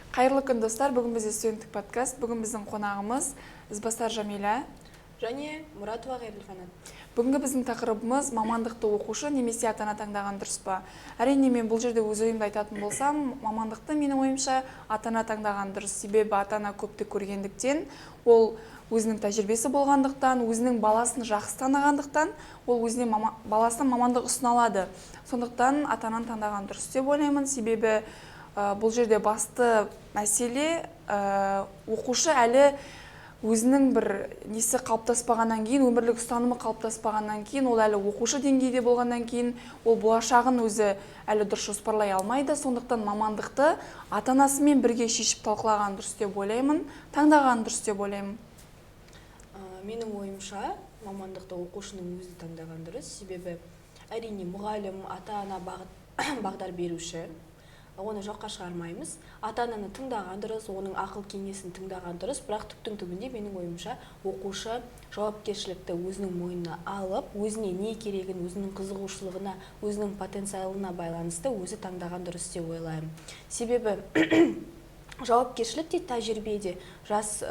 Қайырлы күн достар, бүгін бізде студенттік подкаст. Бүгін біздің қонағымыз Ізбасар Жамиля және Мұратова Ғайрылқанат. Бүгінгі біздің тақырыбымыз мамандықты оқушы немесе ата-ана таңдаған дұрыс па? Әрине мен бұл жерде өз ойымды айтатын болсам, мамандықты менің ойымша ата-ана таңдаған дұрыс. Себебі ата-ана көпті көргендіктен, ол өзінің тәжірибесі болғандықтан, өзінің баласын жақсы танығандықтан, ол өзіне баласына мамандық ұсына алады. Сондықтан ата-ананы таңдаған дұрыс деп ойлаймын. Себебі бұл жерде басты мәселе оқушы әлі өзінің бір несі қалыптаспағаннан кейін, өмірлік ұстанымы қалыптаспағаннан кейін, ол әлі оқушы деңгейде болғаннан кейін, ол болашағын өзі әлі дұрыс жоспарлай алмайды. Сондықтан мамандықты ата-анасымен бірге шешіп талқылаған дұрыс деп ойлаймын, таңдаған дұрыс деп ойлаймын. Менің ойымша мамандықты оқушының өзі таңдаған дұрыс. Себебі әрине мұғалім, ата-ана бағдар беруші, оны жоққа шығармаймыз. Ата-ананы тыңдаған дұрыс, оның ақыл кеңесін тыңдаған дұрыс, бірақ түптің түбінде менің ойымша оқушы жауапкершілікті өзінің мойнына алып, өзіне не керегін, өзінің қызығушылығына, өзінің потенциалына байланысты өзі таңдаған дұрыс деп ойлаймын. Себебі жауапкершілік те тәжірибеде жас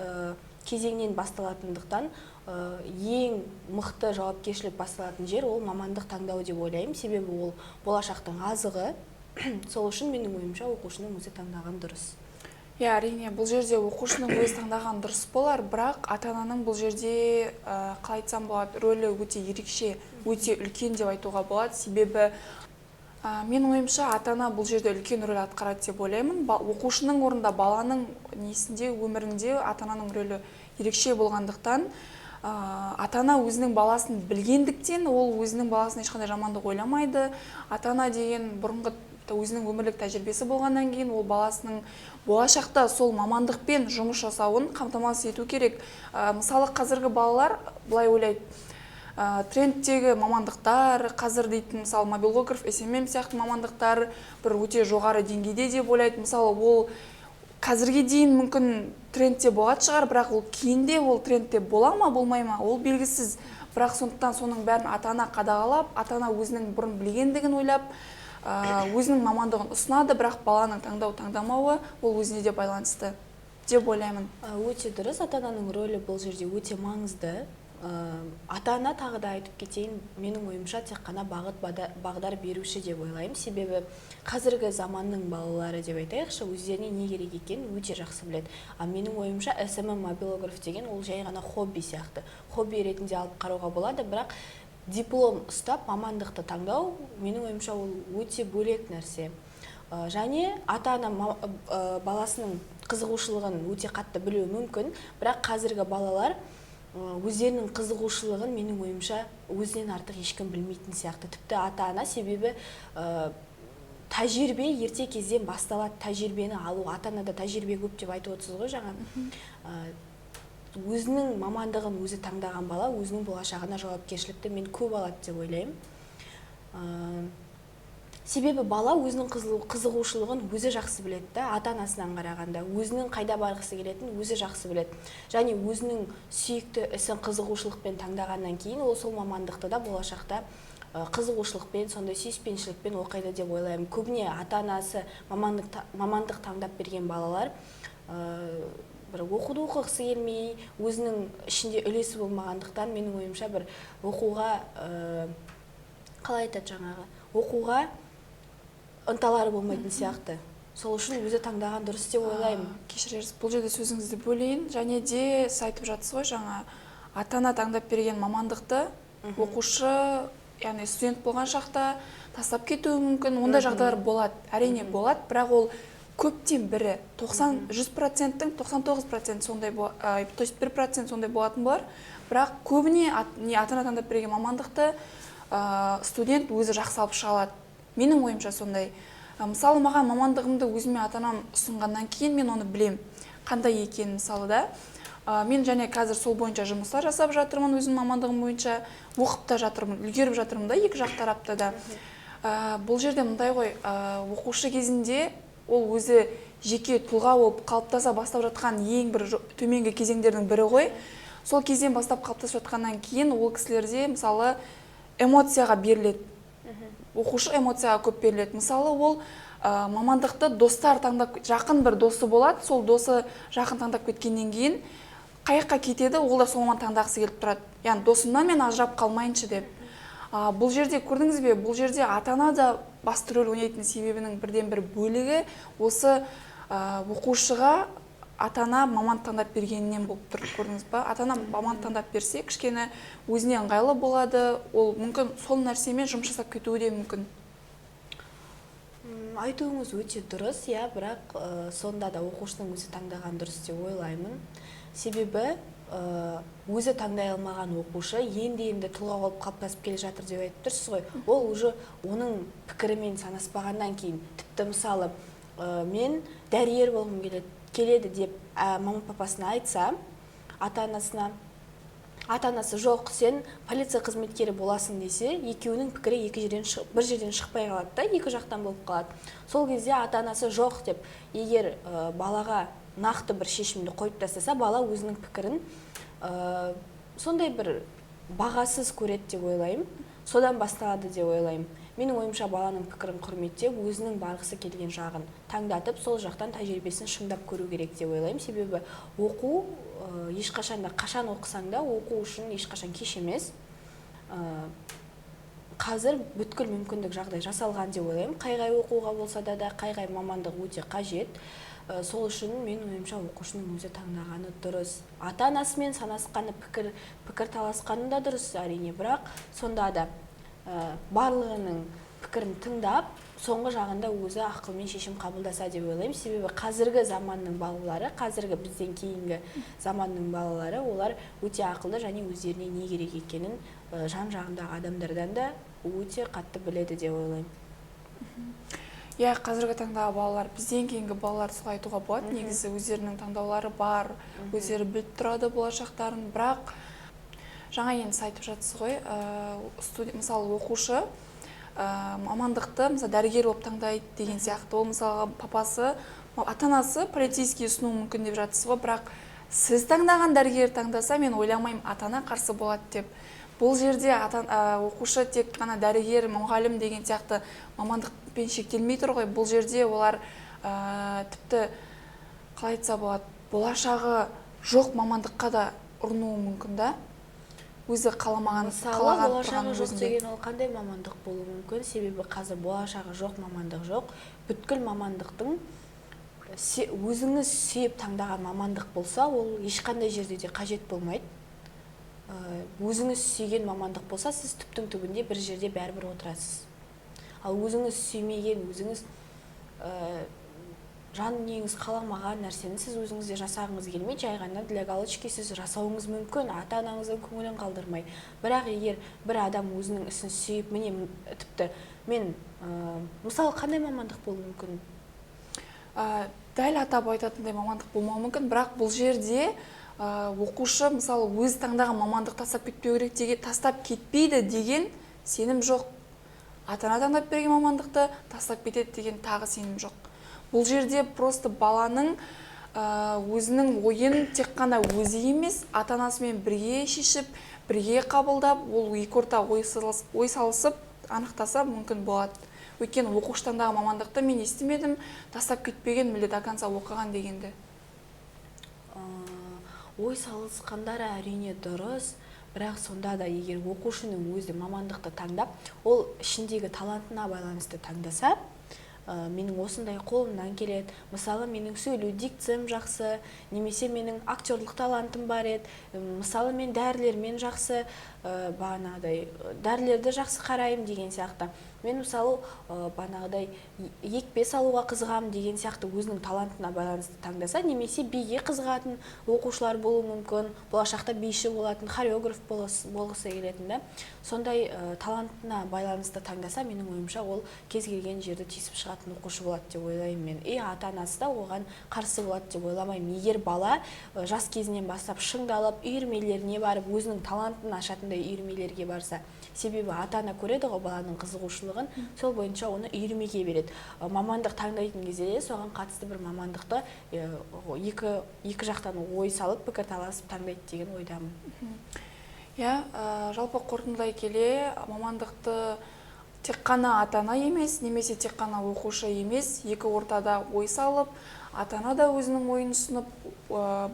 кезеңнен басталатындықтан ең мықты жауапкершілік басталатын жер ол мамандық таңдау деп ойлаймын. Себебі ол болашақтың азығы. Сол үшін менің ойымша оқушының өзі таңдаған дұрыс. Әрине, бұл жерде оқушының өзі таңдаған дұрыс болар, бірақ ата-ананың бұл жерде қалай айтсам болады, рөлі өте ерекше, өте үлкен деп айтуға болады. Себебі менің ойымша ата-ана бұл жерде үлкен рөл атқарады деп ойлаймын. Оқушының орнында баланың несінде, өмірінде ата-ананың рөлі ерекше болғандықтан, ата-ана өзінің баласын білгендіктен, ол өзінің баласын ешқандай жамандық ойламайды. Ата-ана деген бұрынғы өзінің өмірлік тәжірибесі болғаннан кейін, ол баласының болашақта сол мамандықпен жұмыс жасауын қамтамасыз ету керек. Мысалы, қазіргі балалар былай ойлайды, трендтегі мамандықтар, қазір дейтін, мысалы, мобилограф, SMM сияқты мамандықтар бір өте жоғары деңгейде деп ойлайды. Мысалы, ол қазірге дейін мүмкін трендте болған шығар, бірақ ол кейінде ол трендте бола ма, болмай ма, ол белгісіз. Бірақ сондықтан соның бәрін ата-ана қадағалап, ата-ана өзінің бұрын білгендігін ойлап, өзінің мамандығын ұсынады, бірақ баланың таңдамауы ол өзіне де байланысты деп ойлаймын. Өте дұрыс, ата-ананың рөлі бұл жерде өте маңызды. Ата-ана тағы да айтып кетейін, менің ойымша тек қана бағдар беруші деп ойлаймын. Себебі қазіргі заманның балалары деп айтайықшы, өздеріне не керек екенін өте жақсы біледі. Менің ойымша SMM мобилограф деген ол жай ғана хобби сияқты. Хобби ретінде алып қарауға болады, бірақ диплом ұстап мамандықты таңдау, менің ойымша ол өте бөлек нәрсе. Және ата-ана баласының қызығушылығын өте қатты білуі мүмкін, бірақ қазіргі балалар өздерінің қызығушылығын менің ойымша өзінен артық ешкім білмейтін сияқты. Тіпті ата-ана, себебі тәжірибе ерте кезден басталады, тәжірибені алу, ата-анада тәжірибе көп деп айтып отырсыз ғой жаңа. Өзінің мамандығын өзі таңдаған бала өзінің болашағына жауапкершілікті мен көп алады деп ойлаймын. Себебі бала өзінің қызығушылығын өзі жақсы біледі, ата-анасынан қарағанда, өзінің қайда барғысы келетінін өзі жақсы біледі. Және өзінің сүйікті ісін қызығушылықпен таңдағаннан кейін ол сол мамандықты да болашақта қызығушылықпен, сондай сүйіспеншілікпен оқиды деп ойлаймын. Көбіне ата-анасы мамандық таңдап берген балалар бір оқуды оқығысы келмей, өзінің ішінде үлесі болмағандықтан, менің ойымша бір оқуға, қалай айтады жаңағы, оқуға ынталары болмайтын сияқты. Сол үшін өзі таңдаған дұрыс деп ойлаймын. Кешірерсіз, бұл жерде сөзіңізді бөлейін, және де сіз айтып жатсыз ғой жаңа, ата-ана таңдап берген мамандықты оқушы, яғни студент болған шақта тастап кетуі мүмкін, ондай жағдайлар болады, әрине болады, бірақ ол көптен бірі, 100%-тің 99% сондай, то есть 1% сондай болатын болар, бірақ көбіне ата-ана таңдап берген мамандықты студент өзі жақсы алып шыға алады. Менің ойымша сондай. Мысалы, маған мамандығымды өзіме ата-анам ұсынғаннан кейін мен оны білем, қандай екенін. Мысалы да, мен және қазір сол бойынша жұмыстар жасап жатырмын, өзім мамандығым бойынша оқып та жатырмын, үлгеріп жатырмын да, екі жақ тарапта да. Бұл жерде мындай ғой, оқушы кезінде ол өзі жеке тұлға болып қалыптаса бастап жатқан ең бір төменгі кезеңдердің бірі ғой. Сол кезден бастап қалыптасып жатқаннан кейін ол кісілерде мысалы эмоцияға беріледі. Оқушы эмоцияға көп беріледі. Мысалы, ол мамандықты достар таңдап, жақын бір досы болады, сол досы жақын таңдап кеткеннен кейін қай жаққа кетеді, ол да сол маман таңдағысы келіп тұрады. Яғни досымнан мен ажырап қалмайыншы деп. Бұл жерде көрдіңіз бе, бұл жерде ата-ана да басты рөл ойнайтын себебінің бірден бір бөлігі осы оқушыға ата-ана маман таңдап бергенінен болып тұр, көрдіңіз ба? Ата-ана маман таңдап берсе, кішкене өзіне ыңғайлы болады, ол мүмкін сол нәрсемен жұмыс жасап кетуі де мүмкін. Айтуыңыз өте дұрыс, иә, бірақ сонда да оқушының өзі таңдаған дұрыс деп ойлаймын. Себебі өзі таңдай алмаған оқушы енді тұлға болып қалыптасып келе жатыр деп айтып тұрсыз ғой. Ол уже оның пікірімен санаспағаннан кейін, тіпті мысалы мен дәрігер болғым келеді деп мама папасына айтса, ата-анасы жоқ, сен полиция қызметкері боласың десе, екеуінің пікірі бір жерден шықпай қалады да, екі жақтан болып қалады. Сол кезде ата-анасы жоқ деп, егер балаға нақты бір шешімді қойып тастаса, бала өзінің пікірін сондай бір бағасыз көреді деп ойлаймын. Содан басталады деп ойлаймын. Менің ойымша баланың пікірін құрметтеп, өзінің барғысы келген жағын таңдатып, сол жақтан тәжірибесін шыңдап көру керек деп ойлаймын. Себебі оқу ешқашан да, қашан оқысаң да, оқу үшін ешқашан кеш емес. Қазір бүткіл мүмкіндік жағдай жасалған деп ойлаймын. Қай оқуға болса да, қай мамандық өте қажет. Сол үшін мен ойымша оқушының өзі таңдағаны дұрыс. Ата-анасымен санасқаны, пікір таласқаны да дұрыс әрине, бірақ сонда да барлығының пікірін тыңдап, соңғы жағында өзі ақылмен шешім қабылдаса деп ойлаймын. Себебі қазіргі заманның балалары, қазіргі бізден кейінгі заманның балалары, олар өте ақылды және өздеріне не керек екенін жан-жағындағы адамдардан да өте қатты біледі деп ойлаймын. Иә, қазіргі таңдағы балалар, бізден кейінгі балалар солай айтуға болады. Негізі өздерінің таңдаулары бар, өздері біліп тұрады болашақтарын, бірақ жаңа енді айтып жатсыз ғой, мысалы оқушы мамандықты мысалы дәрігер болып таңдайды деген сияқты. Ол мысалы папасы, ата-анасы полицейский ұсынуы мүмкін деп жатсыз ғой, бірақ сіз таңдаған дәрігер таңдаса, мен ойламаймын ата-ана қарсы болады деп. Бұл жерде оқушы тек қана дәрігер, мұғалім деген сияқты мамандықпен шектелмей тұр ғой. Бұл жерде олар тіпті қалай айтса болады, болашағы жоқ мамандыққа да ұрынуы мүмкін да. Өзі қаламаған болашағы жоқ деген ол қандай мамандық болуы мүмкін? Себебі қазір болашағы жоқ мамандық жоқ. Бүткіл мамандықтың өзіңіз сүйіп таңдаған мамандық болса, ол ешқандай жерде де қажет болмайды. Өзіңіз сүйген мамандық болса, сіз түптің түбінде бір жерде бәрібір отырасыз. Ал өзіңіз сүймеген, өзіңіз жан дүниеңіз қаламаған нәрсені сіз өзіңізде жасағыңыз келмей, жай ғана для галочки сіз жасауыңыз мүмкін, ата-анаңыздың көңілін қалдырмай. Бірақ егер бір адам өзінің ісін сүйіп, міне тіпті мен мысалы қандай мамандық болуы мүмкін? Дәл атап айтатындай мамандық болмауы мүмкін, бірақ бұл жерде оқушы мысалы өз таңдаған мамандық тастап кетпейді деген сенім жоқ. Ата-ана таңдап берген мамандықты тастап кетеді деген тағы сенім жоқ. Бұл жерде просто баланың өзінің ойын тек қана өзі емес, ата-анасымен бірге шешіп, бірге қабылдап, ол екі орта ой салысып анықтаса мүмкін болады. Өйткені оқушы таңдаған мамандықты мен естімедім, тастап кетпеген, міне до конца оқыған дегенді. Ой салысқандары әрине дұрыс, бірақ сонда да егер оқушының өзі мамандықты таңдап, ол ішіндегі талантына байланысты таңдаса, менің осындай қолымнан келеді. Мысалы, менің сөйлеу дикциям жақсы, немесе менің актерлық талантым бар еді. Мысалы, мен дәрілермен жақсы, дәрілерді жақсы қараймын деген сияқты. Мен мысалы бағанағыдай екпе салуға қызығамын деген сияқты өзінің талантына байланысты таңдаса, немесе биге қызығатын оқушылар болуы мүмкін, болашақта биші болатын, хореограф болғысы келетін да. Сондай талантына байланысты таңдаса, менің ойымша ол кез келген жерді тесіп шығатын оқушы болады деп ойлаймын мен. Ата-анасы да оған қарсы болады деп ойламаймын. Егер бала жас кезінен бастап шыңдалып, үйірмелеріне барып, өзінің талантын ашатындай үйірмелерге барса, себебі ата-ана көреді ғой баланың қызығушылығын, сол бойынша оны үйірмеге береді. Мамандық таңдайтын кезде соған қатысты бір мамандықты екі жақтан ой салып, пікір таласып таңдайды деген ойдамын. Жалпы қорытындылай келе, мамандықты тек қана ата-ана емес, немесе тек қана оқушы емес, екі ортада ой салып, ата-ана да өзінің ойын ұсынып,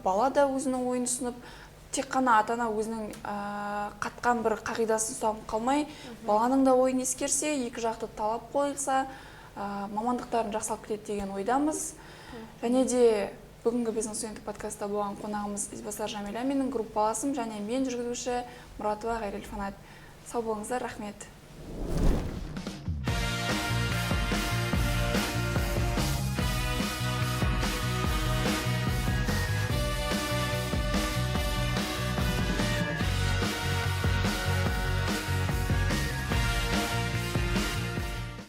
бала да өзінің ойын ұсынып, тек қана ата-ана өзінің қатқан бір қағидасын ұстанып қалмай, баланың да ойын ескерсе, екі жақты талап қойылса, мамандықтарын жақсалып кетеді деген ойдамыз. Және де бүгінгі бизнес студенттік подкастта болған қонағымыз Ізбасар Жамиля, менің группаласым, және мен жүргізуші Мұратова Ғайрел Фанат. Сау болыңыздар, рахмет.